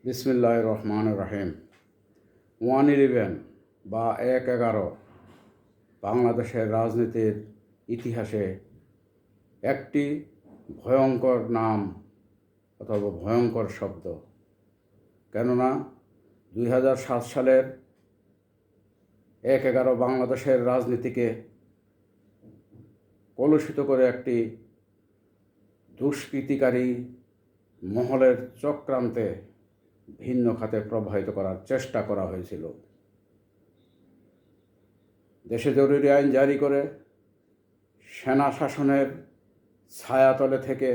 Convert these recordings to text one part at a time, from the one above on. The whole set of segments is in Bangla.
বিসমিল্লাহির রহমানির রহিম। 1/11 বা 1/11 বাংলাদেশের রাজনীতির ইতিহাসে একটি ভয়ঙ্কর নাম অথবা ভয়ঙ্কর শব্দ। কেননা 2007 সালের 1/11 বাংলাদেশের রাজনীতিকে কলুষিত করে একটি দুষ্কৃতিকারী মহলের চক্রান্তে ভিন্ন খাতে প্রবাহিত করার চেষ্টা করা হয়েছিল। দেশে জরুরি আইন জারি করে সেনা শাসনের ছায়াতলে থেকে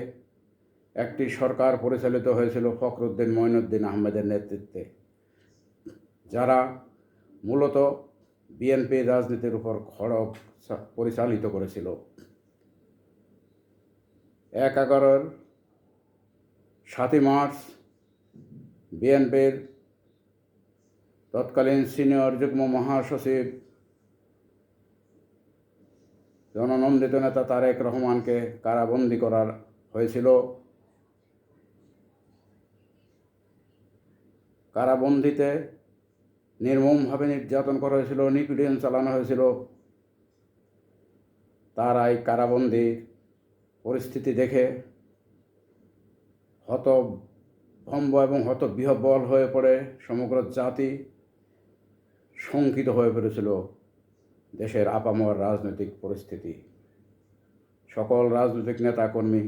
একটি সরকার পরিচালিত হয়েছিল ফখরুদ্দিন মঈনুদ্দিন আহমেদের নেতৃত্বে, যারা মূলত বিএনপির রাজনীতির উপর খড়গ পরিচালিত করেছিল। 1/11 7 মার্চ বিএনপির তৎকালীন সিনিয়র যুগ্ম মহাসচিব জননন্দিত নেতা তারেক রহমানকে কারাবন্দী করা হয়েছিল। কারাবন্দিতে নির্মমভাবে নির্যাতন করা হয়েছিল, নিপীড়ন চালানো হয়েছিল। তার এই কারাবন্দির পরিস্থিতি দেখে হতভম্ব এবং হতবিহ্বল হয়ে পড়ে সমগ্র জাতি শঙ্কিত হয়ে পড়েছিল। দেশের আপামর রাজনৈতিক পরিস্থিতি, সকল রাজনৈতিক নেতাকর্মী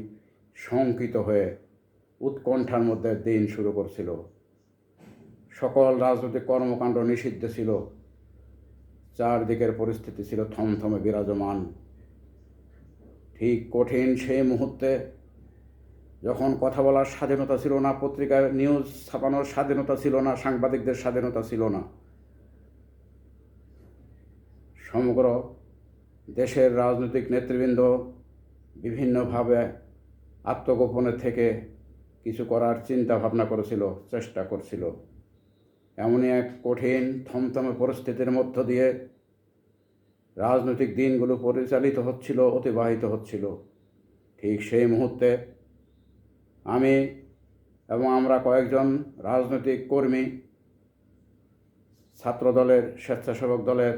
শঙ্কিত হয়ে উৎকণ্ঠার মধ্যে দিন শুরু করছিল। সকল রাজনৈতিক কর্মকাণ্ড নিষিদ্ধ ছিল। চারদিকের পরিস্থিতি ছিল থমথমে বিরাজমান। ঠিক কঠিন সেই মুহূর্তে, যখন কথা বলার স্বাধীনতা ছিল না, পত্রিকার নিউজ ছাপানোর স্বাধীনতা ছিল না, সাংবাদিকদের স্বাধীনতা ছিল না, সমগ্র দেশের রাজনৈতিক নেতৃবৃন্দ বিভিন্নভাবে আত্মগোপনে থেকে কিছু করার চিন্তা ভাবনা করেছিল, চেষ্টা করছিল। এমনই এক কঠিন থমথমে পরিস্থিতির মধ্য দিয়ে রাজনৈতিক দিনগুলো পরিচালিত হচ্ছিল, অতিবাহিত হচ্ছিল। ঠিক সেই মুহূর্তে আমি এবং আমরা কয়েকজন রাজনৈতিক কর্মী ছাত্রদলের, স্বেচ্ছাসেবক দলের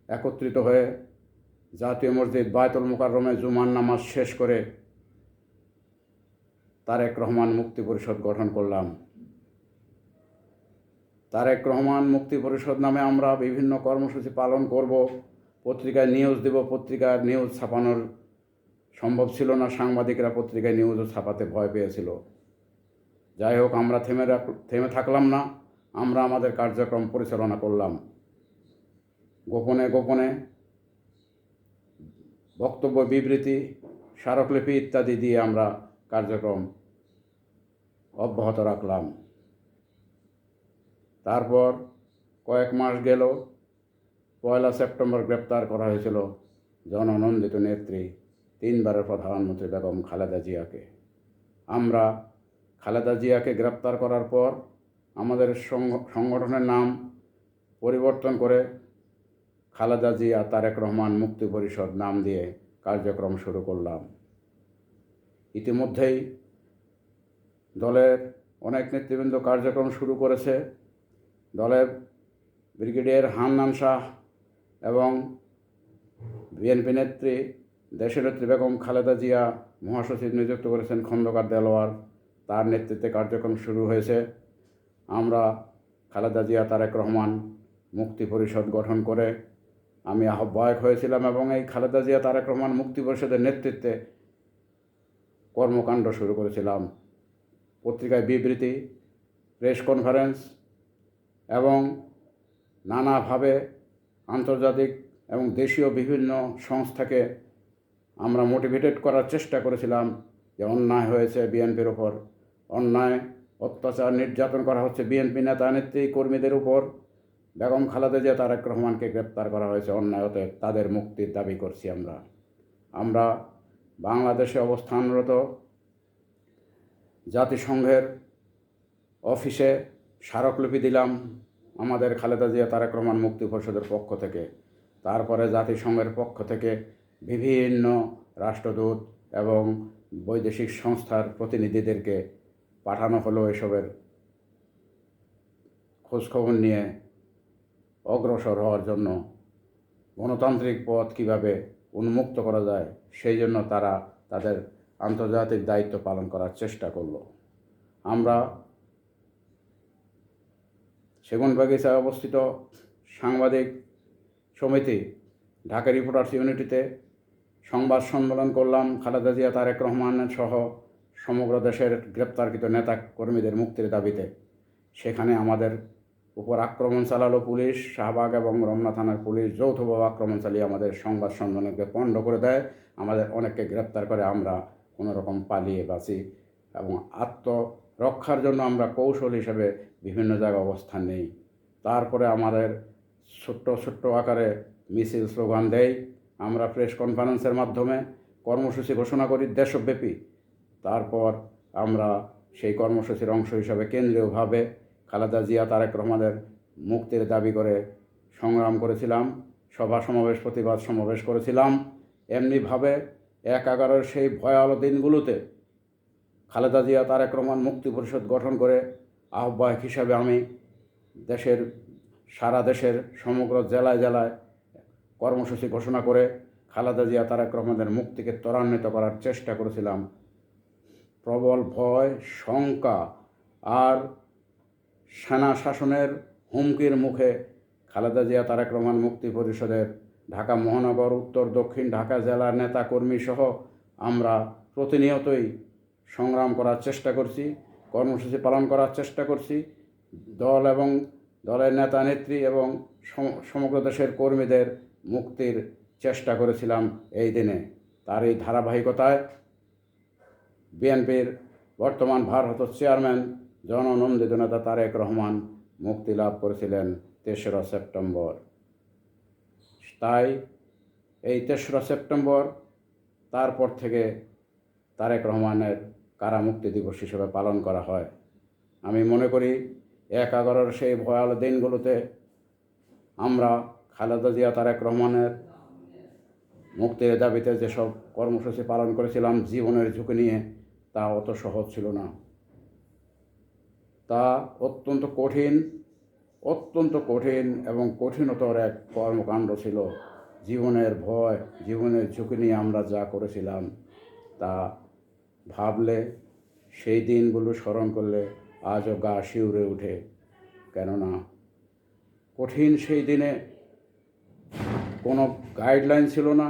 একত্রিত হয়ে জাতীয় মসজিদ বায়তুল মুকাররমে জুমার নামাজ শেষ করে তারেক রহমান মুক্তি পরিষদ গঠন করলাম। তারেক রহমান মুক্তি পরিষদ নামে আমরা বিভিন্ন কর্মসূচি পালন করব, পত্রিকায় নিউজ দেব। পত্রিকার নিউজ ছাপানোর সম্ভব ছিল না, সাংবাদিকরা পত্রিকায় নিউজও ছাপাতে ভয় পেয়েছিল। যাই হোক, আমরা থেমে থাকলাম না, আমরা আমাদের কার্যক্রম পরিচালনা করলাম। গোপনে গোপনে বক্তব্য, বিবৃতি, স্মারকলিপি ইত্যাদি দিয়ে আমরা কার্যক্রম অব্যাহত রাখলাম। তারপর কয়েক মাস গেল, 1 সেপ্টেম্বর গ্রেপ্তার করা হয়েছিল জননন্দিত নেত্রী, 3 বারের প্রধানমন্ত্রী বেগম খালেদা জিয়াকে। আমরা খালেদা জিয়াকে গ্রেপ্তার করার পর আমাদের সংগঠনের নাম পরিবর্তন করে খালেদা জিয়া তারেক রহমান মুক্তি পরিষদ নাম দিয়ে কার্যক্রম শুরু করলাম। ইতিমধ্যেই দলের অনেক নেতৃবৃন্দ কার্যক্রম শুরু করেছে। দলের ব্রিগেডিয়ার হান্নান শাহ এবং বিএনপি নেত্রী, দেশনেত্রী বেগম খালেদা জিয়া মহাসচিব নিযুক্ত করেছেন খন্দকার দেলোয়ার, তার নেতৃত্বে কার্যক্রম শুরু হয়েছে। আমরা খালেদা জিয়া তারেক রহমান মুক্তি পরিষদ গঠন করে আমি আহ্বায়ক হয়েছিলাম এবং এই খালেদা জিয়া তারেক রহমান মুক্তি পরিষদের নেতৃত্বে কর্মকাণ্ড শুরু করেছিলাম। পত্রিকায় বিবৃতি, প্রেস কনফারেন্স এবং নানাভাবে আন্তর্জাতিক এবং দেশীয় বিভিন্ন সংস্থাকে আমরা মোটিভেটেড করার চেষ্টা করেছিলাম যে অন্যায় হয়েছে বিএনপির ওপর, অন্যায় অত্যাচার নির্যাতন করা হচ্ছে বিএনপি নেতা নেত্রী কর্মীদের উপর। বেগম খালেদা জিয়া তারেক রহমানকে গ্রেপ্তার করা হয়েছে অন্যায়তে, তাদের মুক্তির দাবি করছি আমরা বাংলাদেশে অবস্থানরত জাতিসংঘের অফিসে স্মারকলিপি দিলাম আমাদের খালেদা জিয়া তারেক রহমান মুক্তি পরিষদের পক্ষ থেকে। তারপরে জাতিসংঘের পক্ষ থেকে বিভিন্ন রাষ্ট্রদূত এবং বৈদেশিক সংস্থার প্রতিনিধিদেরকে পাঠানো হলো এসবের খোঁজখবর নিয়ে অগ্রসর হওয়ার জন্য গণতান্ত্রিক পথ কীভাবে উন্মুক্ত করা যায় সেই জন্য তারা তাদের আন্তর্জাতিক দায়িত্ব পালন করার চেষ্টা করল। আমরা সেগুনবাগিচায় অবস্থিত সাংবাদিক সমিতি ঢাকা রিপোর্টার্স ইউনিটিতে সংবাদ সম্মেলন করলাম খালেদা জিয়া, তারেক রহমানের সহ সমগ্র দেশের গ্রেপ্তারকৃত নেতা কর্মীদের মুক্তির দাবিতে। সেখানে আমাদের উপর আক্রমণ চালালো পুলিশ, শাহবাগ এবং রমনা থানার পুলিশ যৌথভাবে আক্রমণ চালিয়ে আমাদের সংবাদ সম্মেলনকে পণ্ড করে দেয়। আমাদের অনেককে গ্রেপ্তার করে আমরা কোনো রকম পালিয়ে বাঁচি এবং আত্মরক্ষার জন্য আমরা কৌশল হিসেবে বিভিন্ন জায়গায় অবস্থান নেই। তারপরে আমাদের ছোট্ট ছোট্ট আকারে মিছিল স্লোগান দেই, আমরা প্রেস কনফারেন্সের মাধ্যমে কর্মসূচি ঘোষণা করি দেশব্যাপী। তারপর আমরা সেই কর্মসূচির অংশ হিসাবে কেন্দ্রীয়ভাবে খালেদা জিয়া, তারেক রহমানের মুক্তির দাবি করে সংগ্রাম করেছিলাম, সভা সমাবেশ, প্রতিবাদ সমাবেশ করেছিলাম। এমনিভাবে ১/১১ সেই ভয়াল দিনগুলোতে খালেদা জিয়া, তারেক রহমান মুক্তি পরিষদ গঠন করে আহ্বায়ক হিসাবে আমি সারা দেশের সমগ্র জেলায় জেলায় কর্মসূচি ঘোষণা করে খালেদা জিয়া, তারেক রহমানের মুক্তিকে ত্বরান্বিত করার চেষ্টা করেছিলাম। প্রবল ভয়, শঙ্কা আর সেনা শাসনের হুমকির মুখে খালেদা জিয়া, তারেক রহমান মুক্তি পরিষদের ঢাকা মহানগর, উত্তর দক্ষিণ ঢাকা জেলার নেতা কর্মী সহ আমরা প্রতিনিয়তই সংগ্রাম করার চেষ্টা করছি, কর্মসূচি পালন করার চেষ্টা করছি। দল এবং দলের নেতা নেত্রী এবং সমগ্র দেশের কর্মীদের মুক্তির চেষ্টা করেছিলাম এই দিনে। তার এই ধারাবাহিকতায় বিএনপির বর্তমান ভারপ্রাপ্ত চেয়ারম্যান জননন্দিত নেতা তারেক রহমান মুক্তি লাভ করেছিলেন ৩রা সেপ্টেম্বর। তাই এই ৩রা সেপ্টেম্বর তারপর থেকে তারেক রহমানের কারামুক্তি দিবস হিসেবে পালন করা হয়। আমি মনে করি ১/১১ সেই ভয়াল দিনগুলোতে আমরা খালেদা জিয়া, তারেক রহমানের মুক্তির দাবিতে যেসব কর্মসূচি পালন করেছিলাম জীবনের ঝুঁকি নিয়ে, তা অত সহজ ছিল না। তা অত্যন্ত কঠিন এবং কঠিনতর এক কর্মকাণ্ড ছিল। জীবনের ভয়, জীবনের ঝুঁকি নিয়ে আমরা যা করেছিলাম তা ভাবলে, সেই দিনগুলো স্মরণ করলে আজও গা শিউরে ওঠে। কেননা কঠিন সেই দিনে কোনো গাইডলাইন ছিল না।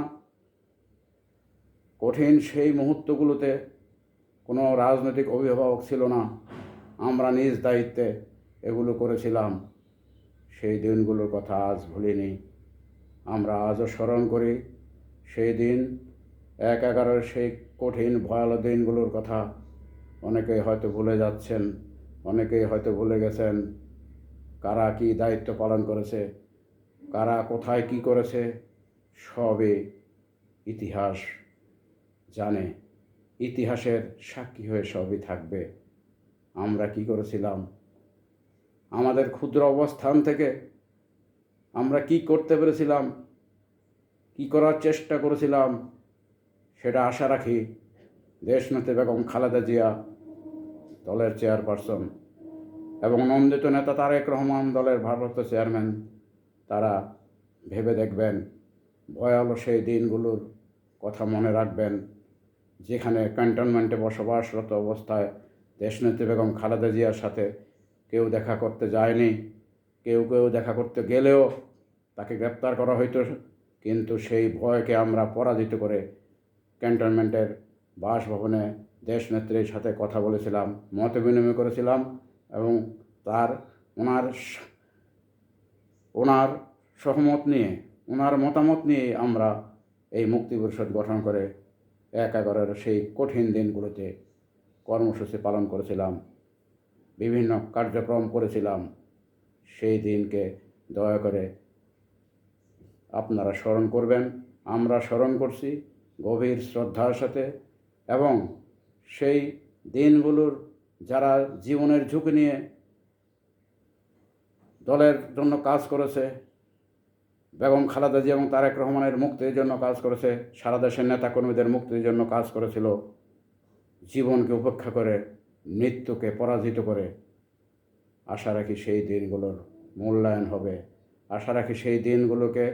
কঠিন সেই মুহূর্তগুলোতে কোনো রাজনৈতিক অভিভাবক ছিল না। আমরা নিজ দায়িত্বে এগুলো করেছিলাম। সেই দিনগুলোর কথা আজ ভুলিনি, আমরা আজও স্মরণ করি। সেই দিন ১/১১ সেই কঠিন ভয়াল দিনগুলোর কথা অনেকেই হয়তো ভুলে যাচ্ছেন, অনেকেই হয়তো ভুলে গেছেন। কারা কী দায়িত্ব পালন করেছে, কারা কোথায় কী করেছে, সবই ইতিহাস জানে। ইতিহাসের সাক্ষী হয়ে সবই থাকবে। আমরা কি করেছিলাম, আমাদের ক্ষুদ্র অবস্থান থেকে আমরা কি করতে পেরেছিলাম, কি করার চেষ্টা করেছিলাম, সেটা আশা রাখি দেশনেত্রী বেগম খালেদা জিয়া, দলের চেয়ারপারসন, এবং নন্দিত নেতা তারেক রহমান, দলের ভারপ্রাপ্ত চেয়ারম্যান, তারা ভেবে দেখবেন, ভয়াল সেই দিনগুলোর কথা মনে রাখবেন, যেখানে ক্যান্টনমেন্টে বসবাসরত অবস্থায় দেশনেত্রী বেগম খালেদা জিয়ার সাথে কেউ দেখা করতে যায়নি। কেউ দেখা করতে গেলেও তাকে গ্রেপ্তার করা হইতো। কিন্তু সেই ভয়কে আমরা পরাজিত করে ক্যান্টনমেন্টের বাসভবনে দেশনেত্রীর সাথে কথা বলেছিলাম, মত বিনিময় করেছিলাম এবং ওনার সহমত নিয়ে, ওনার মতামত নিয়ে আমরা এই মুক্তি পরিষদ গঠন করে ১/১১ সেই কঠিন দিনগুলোতে কর্মসূচি পালন করেছিলাম, বিভিন্ন কার্যক্রম করেছিলাম। সেই দিনকে দয়া করে আপনারা স্মরণ করবেন, আমরা স্মরণ করছি গভীর শ্রদ্ধার সাথে। এবং সেই দিনগুলোর যারা জীবনের ঝুঁকি নিয়ে দলের জন্য কাজ করেছে, বেগম খালেদা জিয়া এবং তারেক রহমানের মুক্তির জন্য কাজ করেছে, সারা দেশের নেতাকর্মীদের মুক্তির জন্য কাজ করেছিল, জীবনকে উপেক্ষা করে, মৃত্যুকে পরাজিত করে আশা রাখি সেই দিনগুলোর মূল্যায়ন হবে। আশা রাখি সেই দিনগুলোকে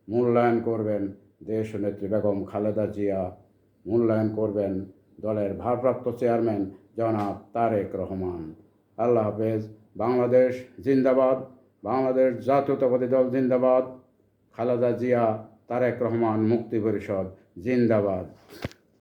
মূল্যায়ন করবেন দেশনেত্রী বেগম খালেদা জিয়া, মূল্যায়ন করবেন দলের ভারপ্রাপ্ত চেয়ারম্যান জনাব তারেক রহমান। আল্লাহ হাফেজ। বাংলাদেশ জিন্দাবাদ। বাংলাদেশ জাতীয়তাবাদী দল জিন্দাবাদ। খালেদা জিয়া, তারেক রহমান মুক্তি পরিষদ জিন্দাবাদ।